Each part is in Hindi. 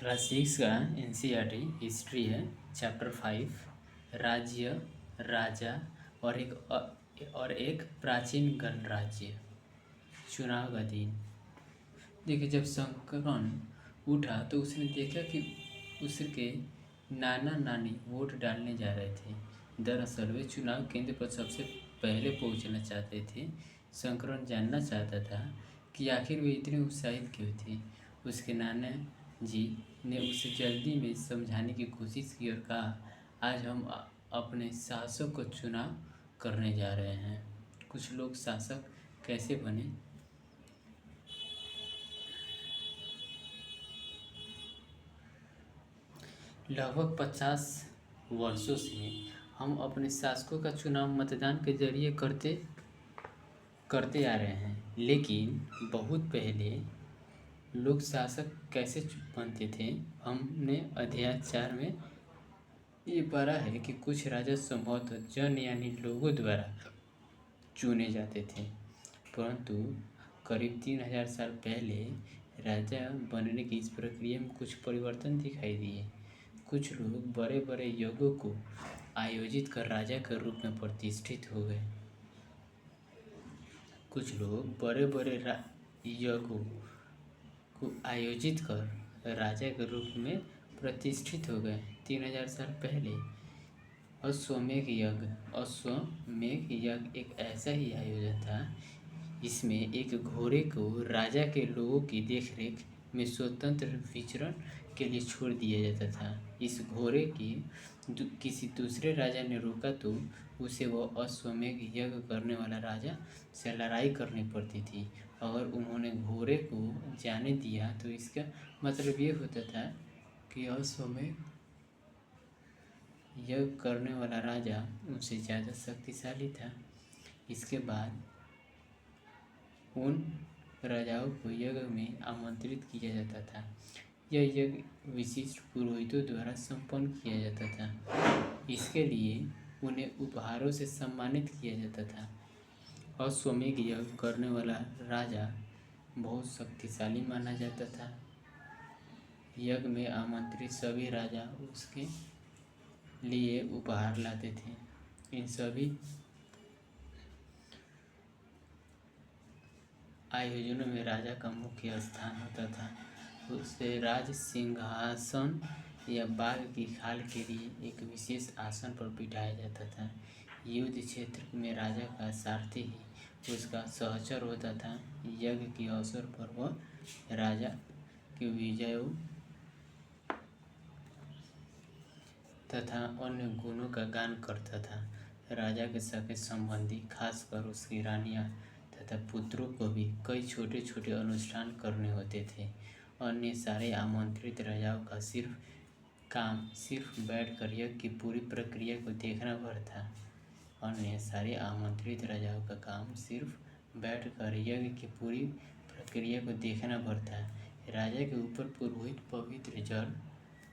क्लास 6 का एनसीईआरटी हिस्ट्री है। चैप्टर 5 राज्य, राजा और एक प्राचीन गणराज्य। चुनाव का दिन। देखिए, जब संकरण उठा तो उसने देखा कि उसके नाना नानी वोट डालने जा रहे थे। दरअसल वे चुनाव केंद्र पर सबसे पहले पहुंचना चाहते थे। संकरण जानना चाहता था कि आखिर वे इतने उत्साहित क्यों थे। उसके नाना जी ने उसे जल्दी में समझाने की कोशिश की और कहा, आज हम अपने शासक को चुनाव करने जा रहे हैं। कुछ लोग शासक कैसे बने। लगभग 50 वर्षों से हम अपने शासकों का चुनाव मतदान के जरिए करते आ रहे हैं, लेकिन बहुत पहले लोग शासक कैसे बनते थे। हमने अध्याय 4 में ये पढ़ा है कि कुछ राजा संभवतः जन यानी लोगों द्वारा चुने जाते थे, परंतु करीब 3000 साल पहले राजा बनने की इस प्रक्रिया में कुछ परिवर्तन दिखाई दिए। कुछ लोग बड़े बड़े यज्ञों को आयोजित कर राजा के रूप में प्रतिष्ठित हो गए। कुछ लोग बड़े बड़े यज्ञों को आयोजित कर राजा के रूप में प्रतिष्ठित हो गए। 3000 साल पहले अश्वमेध यज्ञ एक ऐसा ही आयोजन था। इसमें एक घोड़े को राजा के लोगों की देखरेख में स्वतंत्र विचरण के लिए छोड़ दिया जाता था। इस घोड़े की किसी दूसरे राजा ने रोका तो उसे वह अश्वमेध यज्ञ करने वाला राजा से लड़ाई करनी पड़ती थी। अगर उन्होंने घोड़े को जाने दिया तो इसका मतलब ये होता था कि अश्वमेध यज्ञ करने वाला राजा उनसे ज़्यादा शक्तिशाली था। इसके बाद उन राजाओं को यज्ञ में आमंत्रित किया जाता था। यह यज्ञ विशिष्ट पुरोहितों द्वारा संपन्न किया जाता था। इसके लिए उन्हें उपहारों से सम्मानित किया जाता था। अश्वमेध यज्ञ करने वाला राजा बहुत शक्तिशाली माना जाता था। यज्ञ में आमंत्रित सभी राजा उसके लिए उपहार लाते थे। इन सभी आयोजनों में राजा का मुख्य स्थान होता था। उसे राज सिंहासन या बाघ की खाल के लिए एक विशेष आसन पर बिठाया जाता था। युद्ध क्षेत्र में राजा का सारथी ही उसका सहचर होता था। यज्ञ के अवसर पर वह राजा के विजयों तथा अन्य गुणों का गान करता था। राजा के सगे संबंधी, खासकर उसकी रानियां तथा पुत्रों को भी कई छोटे छोटे अनुष्ठान करने होते थे। अन्य सारे आमंत्रित राजाओं का सिर्फ बैठकर यज्ञ की पूरी प्रक्रिया को देखना भर था। अन्य सारे आमंत्रित राजाओं का काम सिर्फ बैठकर यज्ञ की पूरी प्रक्रिया को देखना भर था। राजा के ऊपर पुरोहित पवित्र जल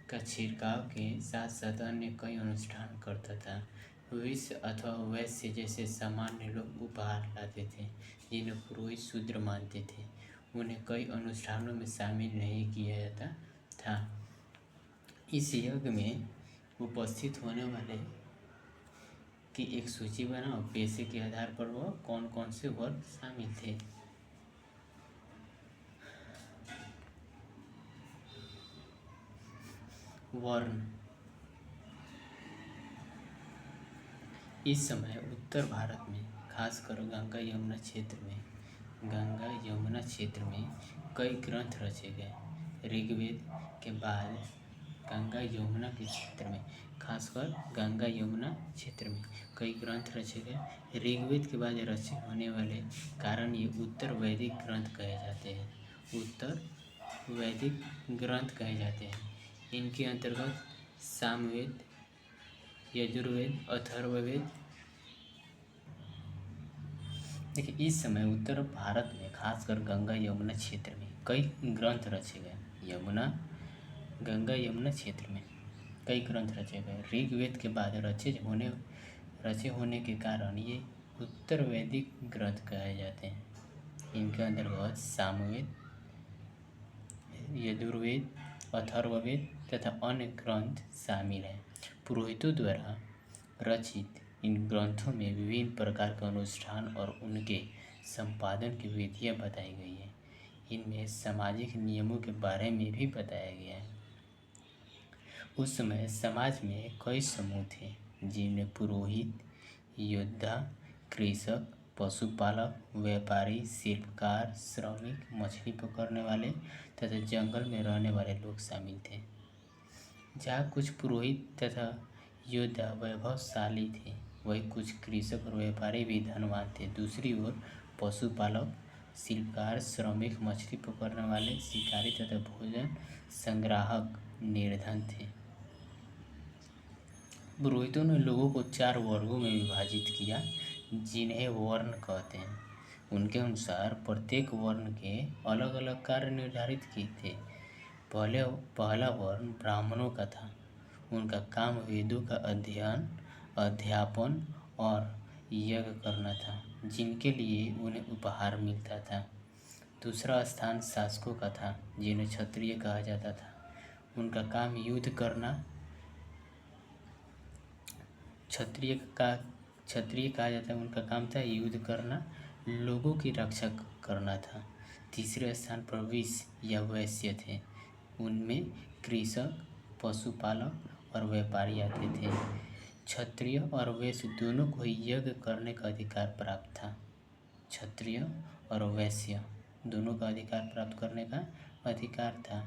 का छिड़काव के साथ साथ अन्य कई अनुष्ठान करता था। विश्व अथवा वैश्य जैसे सामान्य लोग उपहार लाते थे, जिन्हें पुरोहित शूद्र मानते थे। उन्हें कई अनुष्ठानों में शामिल नहीं किया जाता था। इस यज्ञ में उपस्थित होने वाले की एक सूची बनाओ। पेशे के आधार पर वह कौन कौन से वर्ग शामिल थे। वर्ण। इस समय उत्तर भारत में, खासकर गंगा यमुना क्षेत्र में कई ग्रंथ रचे गए। ऋग्वेद के बाद गंगा यमुना के क्षेत्र में, खासकर गंगा यमुना क्षेत्र में कई ग्रंथ रचे गए। ऋग्वेद के बाद रचे होने वाले कारण ये उत्तर वैदिक ग्रंथ कहे जाते हैं। इनके अंतर्गत सामवेद, यजुर्वेद, अथर्ववेद। देखिए, इस समय उत्तर भारत में, खासकर गंगा यमुना क्षेत्र में कई ग्रंथ रचे गए। गंगा यमुना क्षेत्र में कई ग्रंथ रचे गए। ऋग्वेद के बाद रचे होने के कारण ये उत्तर वैदिक ग्रंथ कहे जाते हैं। इनके अंतर्गत सामवेद, यजुर्वेद, अथर्ववेद तथा अन्य ग्रंथ शामिल हैं। पुरोहितों द्वारा रचित इन ग्रंथों में विभिन्न प्रकार के अनुष्ठान और उनके संपादन की विधियाँ बताई गई हैं। इनमें सामाजिक नियमों के बारे में भी बताया गया है। उस समय समाज में कई समूह थे जिनमें पुरोहित, योद्धा, कृषक, पशुपालक, व्यापारी, शिल्पकार, श्रमिक, मछली पकड़ने वाले तथा जंगल में रहने वाले लोग शामिल थे। जहाँ कुछ पुरोहित तथा योद्धा वैभवशाली थे, वहीं कुछ कृषक और व्यापारी भी धनवान थे। दूसरी ओर पशुपालक, शिल्पकार, श्रमिक, मछली पकड़ने वाले, शिकारी तथा भोजन संग्राहक निर्धन थे। पुरोहितों ने लोगों को 4 वर्गों में विभाजित किया, जिन्हें वर्ण कहते हैं। उनके अनुसार प्रत्येक वर्ण के अलग अलग कार्य निर्धारित किए थे। पहला वर्ण ब्राह्मणों का था। उनका काम वेदों का अध्ययन, अध्यापन और यज्ञ करना था, जिनके लिए उन्हें उपहार मिलता था। दूसरा स्थान शासकों का था, जिन्हें क्षत्रिय कहा जाता था। उनका काम युद्ध करना, क्षत्रिय कहा जाता है। उनका काम था युद्ध करना, लोगों की रक्षा करना था। तीसरे स्थान पर विश्य या वैश्य थे। उनमें कृषक, पशुपालक और व्यापारी आते थे। क्षत्रिय और वैश्य दोनों को यज्ञ करने का अधिकार प्राप्त था। क्षत्रिय और वैश्य दोनों का अधिकार प्राप्त करने का अधिकार था।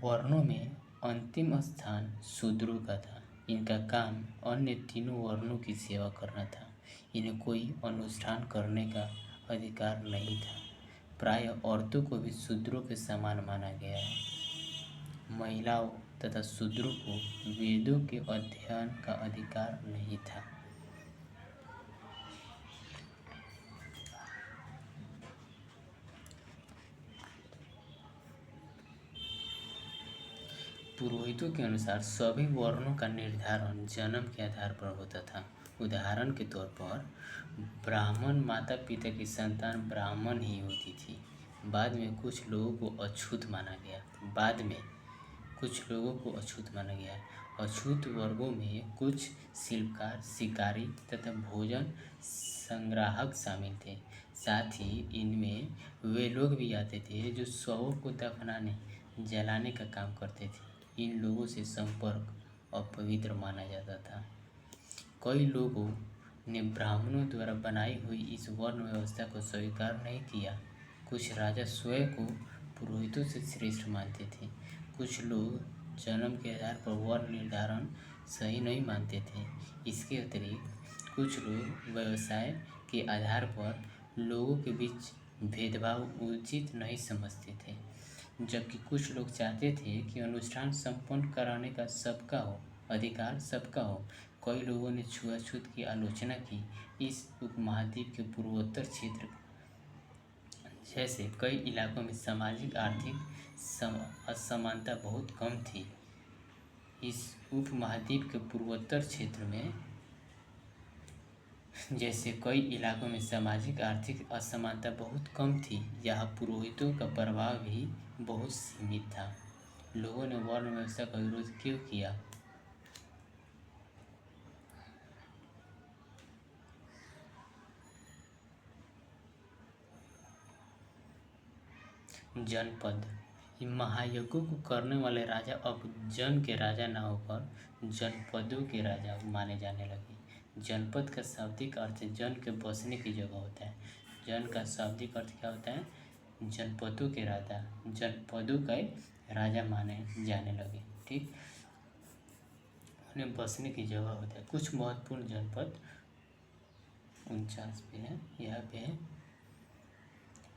वर्णों में अंतिम स्थान शूद्रों का था। इनका काम अन्य तीनों वर्णों की सेवा करना था। इन्हें कोई अनुष्ठान करने का अधिकार नहीं था। प्रायः औरतों को भी शूद्रों के समान माना गया है। महिलाओं तथा शूद्रों को वेदों के अध्ययन का अधिकार नहीं था। पुरोहितों के अनुसार सभी वर्णों का निर्धारण जन्म के आधार पर होता था। उदाहरण के तौर पर ब्राह्मण माता पिता की संतान ब्राह्मण ही होती थी। बाद में कुछ लोगों को अछूत माना गया। अछूत वर्गों में कुछ शिल्पकार, शिकारी तथा भोजन संग्राहक शामिल थे। साथ ही इनमें वे लोग भी आते थे जो शवों को दफनाने, जलाने का काम करते थे। इन लोगों से संपर्क अपवित्र माना जाता था। कई लोगों ने ब्राह्मणों द्वारा बनाई हुई इस वर्ण व्यवस्था को स्वीकार नहीं किया। कुछ राजा स्वयं को पुरोहितों से श्रेष्ठ मानते थे। कुछ लोग जन्म के आधार पर वर्ण निर्धारण सही नहीं मानते थे। इसके अतिरिक्त कुछ लोग व्यवसाय के आधार पर लोगों के बीच भेदभाव उचित नहीं समझते थे, जबकि कुछ लोग चाहते थे कि अनुष्ठान संपन्न कराने का अधिकार सबका हो। कई लोगों ने छुआछूत की आलोचना की। इस उपमहाद्वीप के पूर्वोत्तर क्षेत्र जैसे कई इलाकों में सामाजिक आर्थिक असमानता बहुत कम थी। इस उपमहाद्वीप के पूर्वोत्तर क्षेत्र में जैसे कई इलाकों में सामाजिक आर्थिक असमानता बहुत कम थी। यहाँ पुरोहितों का प्रभाव भी बहुत सीमित था। लोगों ने वर्ण व्यवस्था का विरोध क्यों किया? जनपद। महायज्ञों को करने वाले राजा अब जन के राजा न होकर जनपदों के राजा माने जाने लगे। जनपद का शाब्दिक अर्थ जन के बसने की जगह होता है। जन का शाब्दिक अर्थ क्या होता है? जनपदों के राजा, जनपदों का राजा माने जाने लगे। ठीक, उन्हें बसने की जगह होता है। कुछ महत्वपूर्ण जनपद 49 पे है, यहाँ पे है।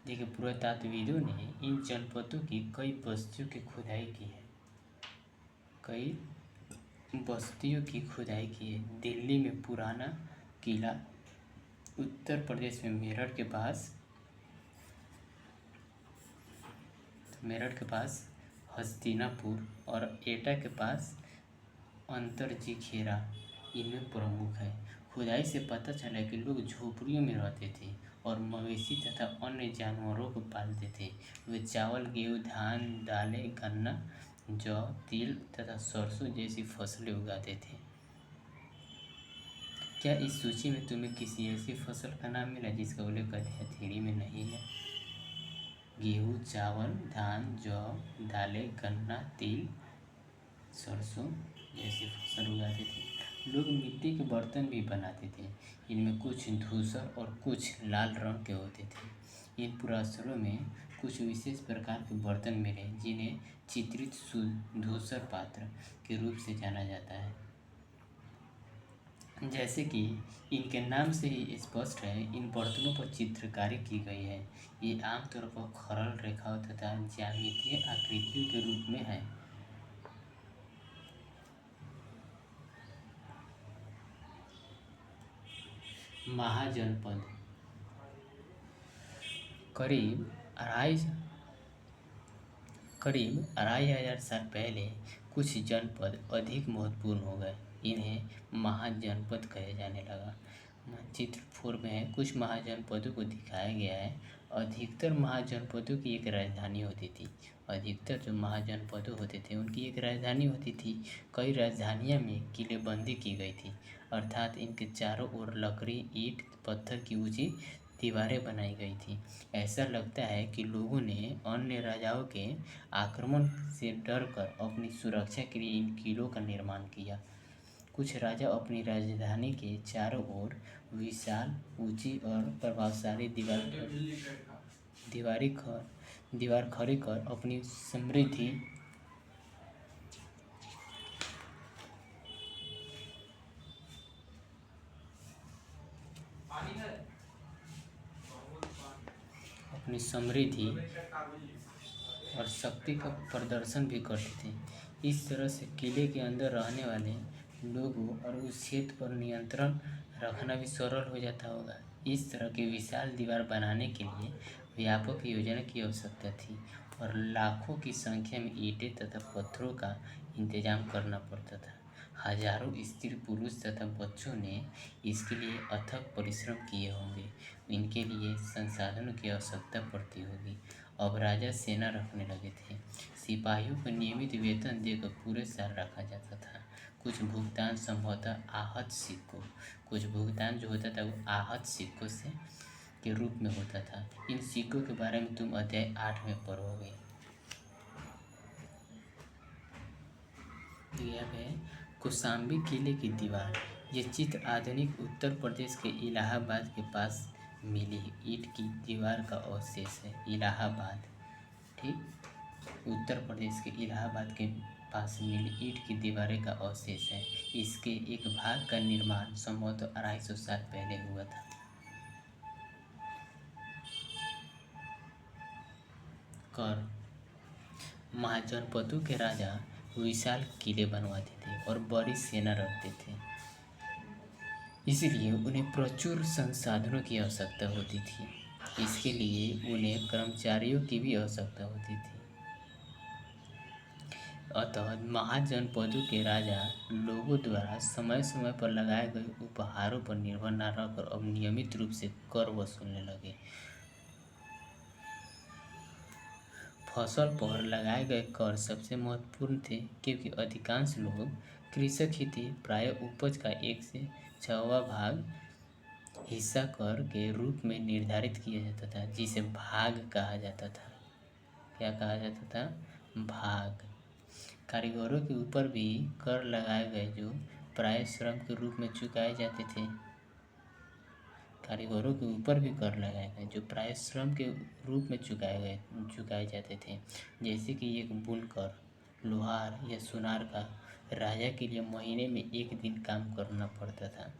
देखिए, पुरातत्वविदों ने इन जनपदों की कई बस्तियों की खुदाई की है। दिल्ली में पुराना किला, उत्तर प्रदेश में मेरठ के पास हस्तिनापुर और एटा के पास अंतरजी खेरा इनमें प्रमुख है। खुदाई से पता चला कि लोग झोपड़ियों में रहते थे और मवेशी तथा अन्य जानवरों को पालते थे। वे चावल, गेहूँ, धान, दालें, गन्ना, जौ, तिल तथा सरसों जैसी फसलें उगाते थे। क्या इस सूची में तुम्हें किसी ऐसी फसल का नाम मिला जिसका उल्लेख हथेली में नहीं है? गेहूँ, चावल, धान, जौ, दालें, गन्ना, तिल, सरसों जैसी फसल उगाते थे। लोग मिट्टी के बर्तन भी बनाते थे। इनमें कुछ धूसर और कुछ लाल रंग के होते थे। इन पुरास्तरों में कुछ विशेष प्रकार के बर्तन मिले जिन्हें चित्रित धूसर पात्र के रूप से जाना जाता है। जैसे कि इनके नाम से ही स्पष्ट है, इन बर्तनों पर चित्रकारी की गई है। ये आमतौर पर खरल रेखाओं तथा ज्यामितीय आकृतियों के रूप में है। महाजनपद करीब अढ़ाई हजार साल पहले कुछ जनपद अधिक महत्वपूर्ण हो गए। इन्हें महाजनपद कहे जाने लगा। चित्र 4 में है, कुछ महाजनपदों को दिखाया गया है। अधिकतर महाजनपदों की एक राजधानी होती थी। अधिकतर जो महाजनपदों होते थे उनकी एक राजधानी होती थी। कई राजधानियों में किलेबंदी की गई थी, अर्थात इनके चारों ओर लकड़ी, ईंट, पत्थर की ऊंची दीवारें बनाई गई थी। ऐसा लगता है कि लोगों ने अन्य राजाओं के आक्रमण से डरकर अपनी सुरक्षा के लिए इन किलों का निर्माण किया। कुछ राजा अपनी राजधानी के चारों ओर विशाल, ऊंची और प्रभावशाली दीवार खड़ी कर अपनी समृद्धि और शक्ति का प्रदर्शन भी करते थे। इस तरह से किले के अंदर रहने वाले लोगों और उस क्षेत्र पर नियंत्रण रखना भी सरल हो जाता होगा। इस तरह की विशाल दीवार बनाने के लिए व्यापक योजना की आवश्यकता थी और लाखों की संख्या में ईंटें तथा पत्थरों का इंतजाम करना पड़ता था। हजारों स्त्री, पुरुष तथा बच्चों ने इसके लिए अथक परिश्रम किए होंगे। इनके लिए संसाधनों की आवश्यकता पड़ती होगी। अब राजा सेना रखने लगे थे। सिपाहियों को नियमित वेतन देकर पूरे साल रखा जाता था। कुछ भुगतान संभवतः कुछ भुगतान जो होता था वो आहत सिक्कों से के रूप में होता था। इन सिक्कों के बारे में तुम अध्याय 8 में पढ़ोगे। यह है कौशाम्बी किले की दीवार। ये चित्र आधुनिक उत्तर प्रदेश के इलाहाबाद के पास मिली ईंट की दीवार का अवशेष है। इलाहाबाद, ठीक, उत्तर प्रदेश के इलाहाबाद के पास मिली ईंट की दीवारें का अवशेष है। इसके एक भाग का निर्माण संभवतः 250 साल पहले हुआ था। कर महाजनपदों के राजा विशाल किले बनवाते थे और बड़ी सेना रखते थे, इसलिए उन्हें प्रचुर संसाधनों की आवश्यकता होती थी। इसके लिए उन्हें कर्मचारियों की भी आवश्यकता होती थी। अतः महाजनपदों के राजा लोगों द्वारा समय समय पर लगाए गए उपहारों पर निर्भर न रहकर अब नियमित रूप से कर वसूलने लगे। फसल पर लगाए गए कर सबसे महत्वपूर्ण थे, क्योंकि अधिकांश लोग कृषक ही थे। प्रायः उपज का 1/6 भाग हिस्सा कर के रूप में निर्धारित किया जाता था, जिसे भाग कहा जाता था। क्या कहा जाता था? भाग। कारीगरों के ऊपर भी कर लगाए गए जो प्रायः श्रम के रूप में चुकाए जाते थे। कारीगरों के ऊपर भी कर लगाए गए जो प्रायः श्रम के रूप में चुकाए जाते थे। जैसे कि एक बुनकर, लोहार या सुनार का राजा के लिए महीने में 1 दिन काम करना पड़ता था।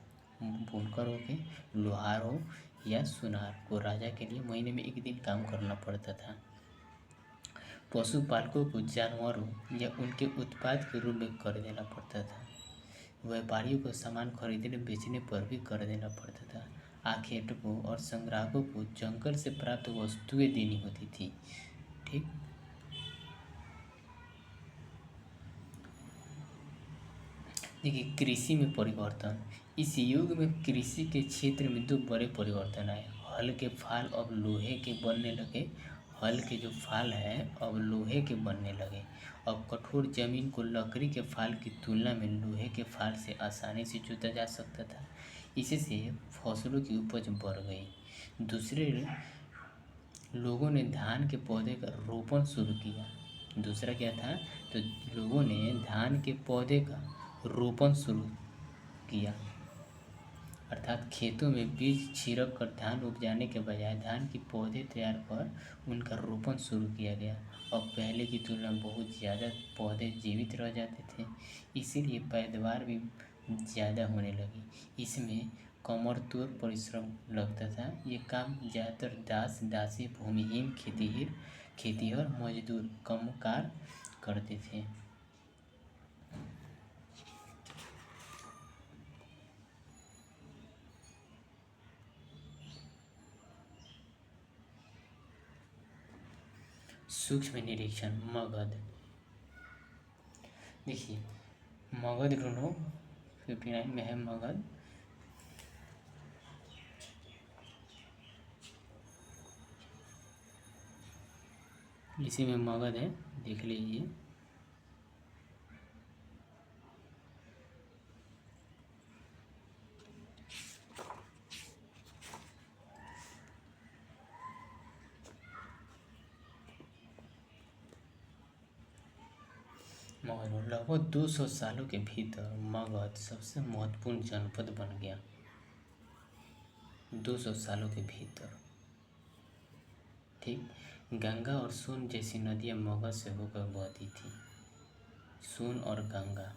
बुनकर हो के लोहार हो या सुनार को राजा के लिए महीने में 1 दिन काम करना पड़ता था। पशुपालकों को जानवरों या उनके उत्पाद के रूप में कर देना पड़ता था। व्यापारियों को सामान खरीदने बेचने पर भी कर देना पड़ता था। आखेटकों और संग्राहकों को जंगल से प्राप्त वस्तुएं देनी होती थी। ठीक, देखिए कृषि में परिवर्तन। इस युग में कृषि के क्षेत्र में 2 बड़े परिवर्तन आए। हल के फाल अब लोहे के बनने लगे। हल के जो फाल है अब लोहे के बनने लगे। अब कठोर जमीन को लकड़ी के फाल की तुलना में लोहे के फाल से आसानी से जोता जा सकता था। इससे फसलों की उपज बढ़ गई। दूसरे लोगों ने धान के पौधे का रोपण शुरू किया। दूसरा क्या था, तो लोगों ने धान के पौधे का रोपण शुरू किया, अर्थात खेतों में बीज छिड़क कर धान उपजाने के बजाय धान के पौधे तैयार कर उनका रोपण शुरू किया गया। अब पहले की तुलना में बहुत ज़्यादा पौधे जीवित रह जाते थे, इसीलिए पैदावार भी ज़्यादा होने लगी। इसमें कमरतोड़ परिश्रम लगता था। ये काम ज़्यादातर दास दासी भूमिहीन खेतिहर मजदूर कमकार करते थे। सूक्ष्म निरीक्षण मगध। देखिए मगध ढूंढो, 59 में है मगध। इसी में मगध है, देख लीजिए। मगध लगभग 200 सालों के भीतर मगध सबसे महत्वपूर्ण जनपद बन गया। 200 सालों के भीतर, ठीक। गंगा और सोन जैसी नदियाँ मगध से होकर बहती थी। सोन और गंगा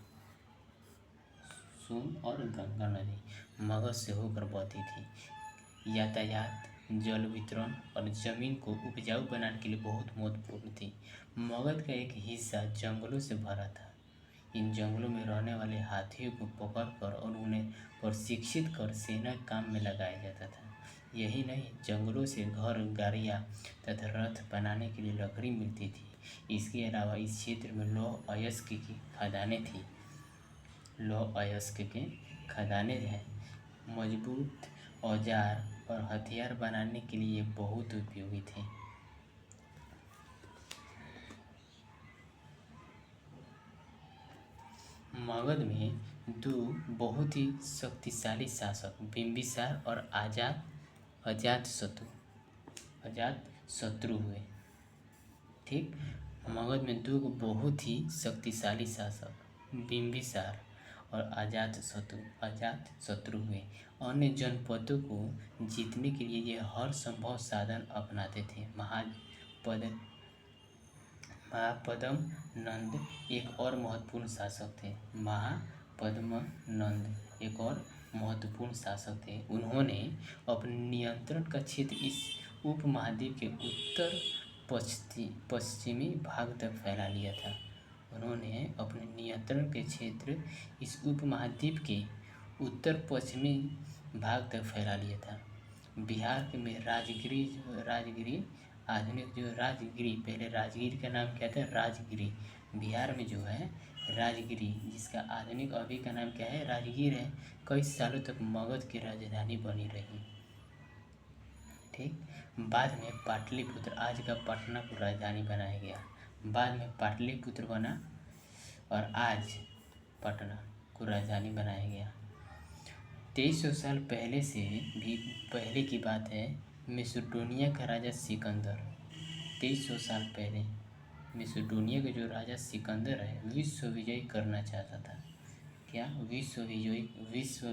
नदी मगध से होकर बहती थी। यातायात, जल वितरण और जमीन को उपजाऊ बनाने के लिए बहुत महत्वपूर्ण थी। मगध का एक हिस्सा जंगलों से भरा था। इन जंगलों में रहने वाले हाथियों को पकड़कर और उन्हें प्रशिक्षित कर सेना काम में लगाया जाता था। यही नहीं, जंगलों से घर, गाड़ियाँ तथा रथ बनाने के लिए लकड़ी मिलती थी। इसके अलावा इस क्षेत्र में लौह अयस्क की खदानें थीं। लौह अयस्क के खदानें हैं। मजबूत औजार और हथियार बनाने के लिए बहुत उपयोगी थे। मगध में दो बहुत ही शक्तिशाली शासक बिंबिसार और अजातशत्रु हुए। ठीक, मगध में दो बहुत ही शक्तिशाली शासक बिंबिसार और अजातशत्रु हुए। अन्य जनपदों को जीतने के लिए ये हर संभव साधन अपनाते थे। महापद्म नंद एक और महत्वपूर्ण शासक थे। उन्होंने अपने नियंत्रण का क्षेत्र इस उपमहाद्वीप के उत्तर पश्चिमी भाग तक फैला लिया था। उन्होंने अपने नियंत्रण के क्षेत्र इस उपमहाद्वीप के उत्तर पश्चिमी भाग तक फैला लिया था। बिहार में राजगिरी आधुनिक जो राजगिरी, पहले राजगिरी का नाम क्या था, राजगिरी। बिहार में जो है राजगिरी, जिसका आधुनिक अभी का नाम क्या है, राजगीर है, कई सालों तक मगध की राजधानी बनी रही। ठीक, बाद में पाटलिपुत्र, आज का पटना को राजधानी बनाया गया। बाद में पाटलिपुत्र बना और आज पटना को राजधानी बनाया गया। 2300 साल पहले से भी पहले की बात है। मैसेडोनिया का राजा सिकंदर, 2300 साल पहले मैसेडोनिया का जो राजा सिकंदर है विश्व विजय करना चाहता था। क्या विश्व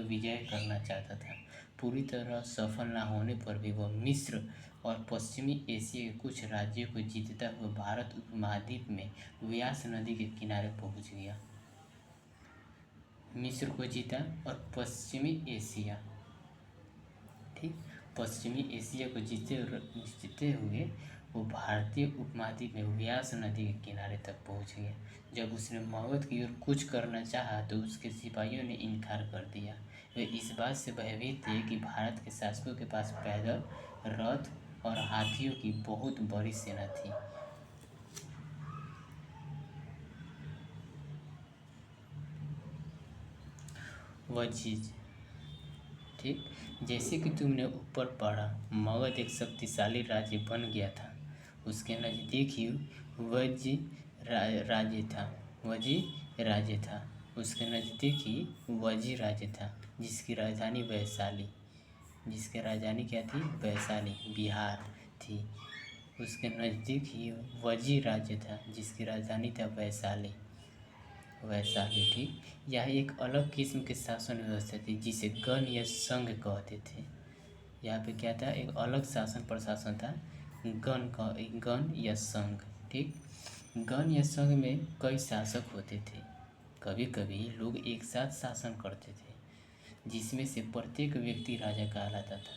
विजय करना चाहता था। पूरी तरह सफल ना होने पर भी वह मिस्र और पश्चिमी एशिया के कुछ राज्यों को जीतता हुआ भारत उपमहाद्वीप में व्यास नदी के किनारे पहुंच गया। मिस्र को जीता और पश्चिमी एशिया, ठीक, पश्चिमी एशिया को जीतते हुए वो भारतीय उपमहाद्वीप में व्यास नदी के किनारे तक पहुंच गया। जब उसने मगध की ओर कूच करना चाहा तो उसके सिपाहियों ने इनकार कर दिया। वे इस बात से भयभीत थे कि भारत के शासकों के पास पैदल, रथ और हाथियों की बहुत बड़ी सेना थी। वह चीज़ ठीक। जैसे कि तुमने ऊपर पढ़ा, मगध एक शक्तिशाली राज्य बन गया था। उसके नज़दीक ही वज्र राज्य था। वज्र राज्य था। उसके नज़दीक ही वज्र राज्य था, जिसकी राजधानी वैशाली, जिसकी राजधानी क्या थी? वैशाली, बिहार थी। उसके नज़दीक ही वज्र राज्य था, जिसकी राजधानी था वैशाली। वैशाली, ठीक। यह एक अलग किस्म की शासन व्यवस्था थी, जिसे गण या संघ कहते थे। यहाँ पे क्या था? एक अलग शासन प्रशासन था, गण या संघ, ठीक। गण या संघ में कई शासक होते थे। कभी कभी लोग एक साथ शासन करते थे, जिसमें से प्रत्येक व्यक्ति राजा कहलाता था।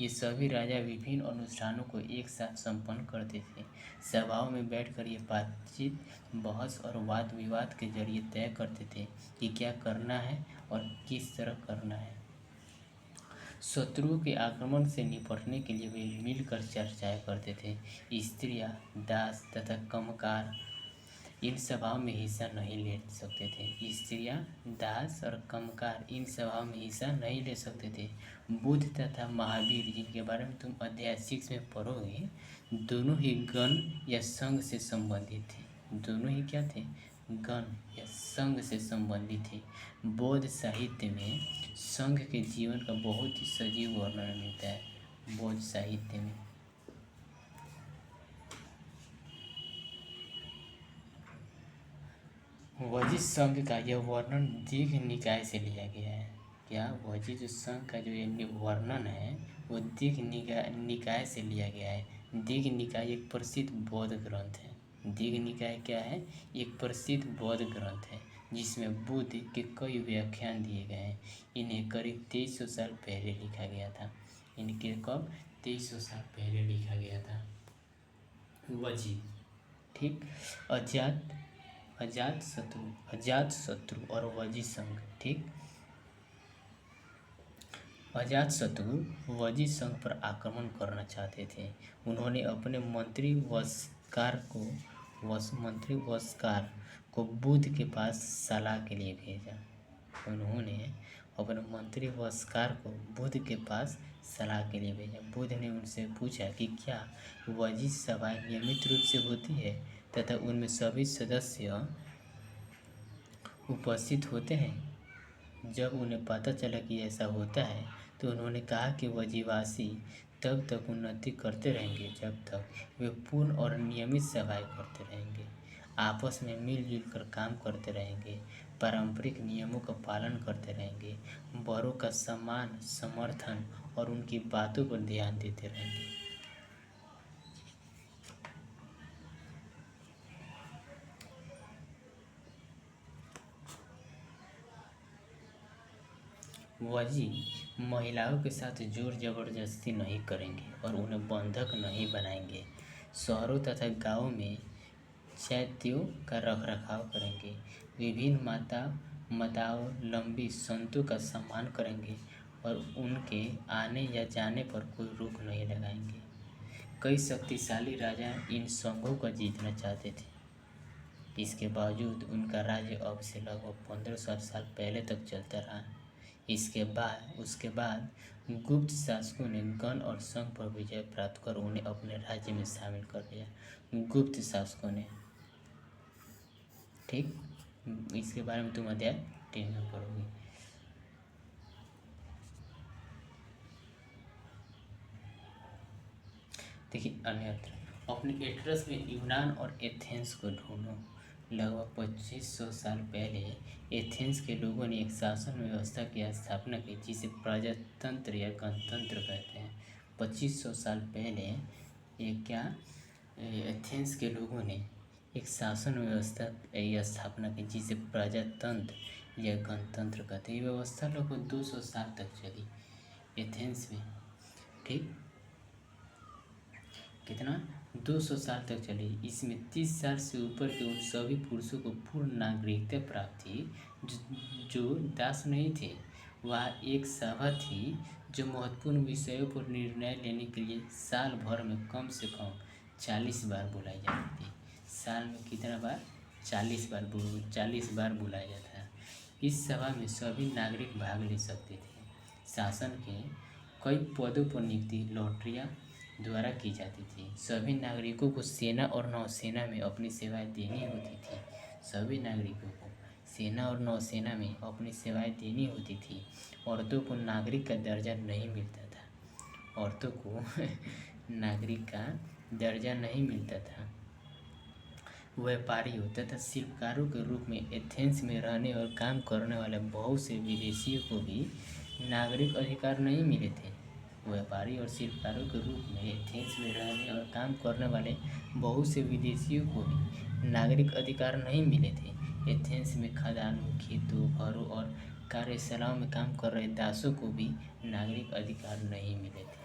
ये सभी राजा विभिन्न अनुष्ठानों को एक साथ संपन्न करते थे। सभाओं में बैठकर ये बातचीत, बहस और वाद विवाद के जरिए तय करते थे कि क्या करना है और किस तरह करना है। शत्रुओं के आक्रमण से निपटने के लिए वे मिलकर चर्चाएं करते थे। स्त्रियां, दास तथा कमकार इन सभाओं में हिस्सा नहीं ले सकते थे। स्त्रियां, दास और कमकार इन सभाओं में हिस्सा नहीं ले सकते थे। बुद्ध तथा महावीर, जिनके बारे में तुम अध्याय 6 में पढ़ोगे, दोनों ही गण या संघ से संबंधित थे। दोनों ही क्या थे? गण या संघ से संबंधित थे। बौद्ध साहित्य में संघ के जीवन का बहुत ही सजीव वर्णन मिलता है। बौद्ध साहित्य में वज्र संघ का यह वर्णन दीघ निकाय से लिया गया है। क्या? वज्र संघ का जो ये वर्णन है वो दीघ निकाय से लिया गया है। दीघ निकाय एक प्रसिद्ध बौद्ध ग्रंथ है। दीघ निकाय क्या है? एक प्रसिद्ध बौद्ध ग्रंथ है, जिसमें बुद्ध के कई व्याख्यान दिए गए हैं। इन्हें करीब 2300 साल पहले लिखा गया था। इनके कब? 2300 साल पहले लिखा गया था। वज्र, ठीक। अजात शत्रु और वज्र संघ, ठीक। अजात शत्रु वज्र संघ पर आक्रमण करना चाहते थे। उन्होंने अपने मंत्री वस्कार को बुद्ध के पास सलाह के लिए भेजा। उन्होंने अपने मंत्री वस्कार को बुद्ध के पास सलाह के लिए भेजा। बुद्ध ने उनसे पूछा कि क्या वज्र सभाएं नियमित रूप से होती है तथा उनमें सभी सदस्य उपस्थित होते हैं। जब उन्हें पता चला कि ऐसा होता है, तो उन्होंने कहा कि वज्रवासी तब तक उन्नति करते रहेंगे जब तक वे पूर्ण और नियमित सभाएं करते रहेंगे, आपस में मिलजुल कर काम करते रहेंगे, पारंपरिक नियमों का पालन करते रहेंगे, बड़ों का सम्मान, समर्थन और उनकी बातों पर ध्यान देते रहेंगे। वज्र महिलाओं के साथ जोर जबरदस्ती नहीं करेंगे और उन्हें बंधक नहीं बनाएंगे। शहरों तथा गांवों में चैत्यों का रखरखाव करेंगे। विभिन्न मतावलंबी संतों का सम्मान करेंगे और उनके आने या जाने पर कोई रोक नहीं लगाएंगे। कई शक्तिशाली राजा इन संघों को जीतना चाहते थे। इसके बावजूद उनका राज्य अब से लगभग 1500 साल पहले तक चलता रहा। उसके बाद गुप्त शासकों ने गण और संघ पर विजय प्राप्त कर उन्हें अपने राज्य में शामिल कर लिया। गुप्त शासकों ने, ठीक। इसके बारे में तुम अध्याय 3 में पढ़ोगे। देखिए, अन्यत्र अपने एड्रेस में यूनान और एथेंस को ढूंढो। लगभग 2500 साल पहले एथेंस के लोगों ने एक शासन व्यवस्था की स्थापना की, जिसे प्रजातंत्र या गणतंत्र कहते हैं। 2500 साल पहले एथेंस के लोगों ने एक शासन व्यवस्था की स्थापना की, जिसे प्रजातंत्र या गणतंत्र कहते हैं। ये व्यवस्था लगभग 200 साल तक चली एथेंस में, ठीक। कितना? 200 साल तक चली। इसमें 30 साल से ऊपर के उन सभी पुरुषों को पूर्ण नागरिकता प्राप्त थी जो दास नहीं थे। वह एक सभा थी जो महत्वपूर्ण विषयों पर निर्णय लेने के लिए साल भर में कम से कम 40 बार बुलाई जाती थी। साल में कितना बार? 40 बार बुलाया जाता है। इस सभा में सभी नागरिक भाग ले सकते थे। शासन के कई पदों पर नियुक्ति लॉटरिया द्वारा की जाती थी। सभी नागरिकों को सेना और नौसेना में अपनी सेवाएं देनी होती थी। सभी नागरिकों को सेना और नौसेना में अपनी सेवाएं देनी होती थी। औरतों को नागरिक का दर्जा नहीं मिलता था। औरतों को नागरिक का दर्जा नहीं मिलता था। व्यापारियों तथा शिल्पकारों के रूप में एथेंस में रहने और काम करने वाले बहुत से विदेशियों को भी नागरिक अधिकार नहीं मिले थे। व्यापारी और शिल्पकारों के रूप में एथेंस में रहने और काम करने वाले बहुत से विदेशियों को भी नागरिक अधिकार नहीं मिले थे। एथेंस में खदानों, खेतों, घरों और कार्यशालाओं में काम कर रहे दासों को भी नागरिक अधिकार नहीं मिले थे।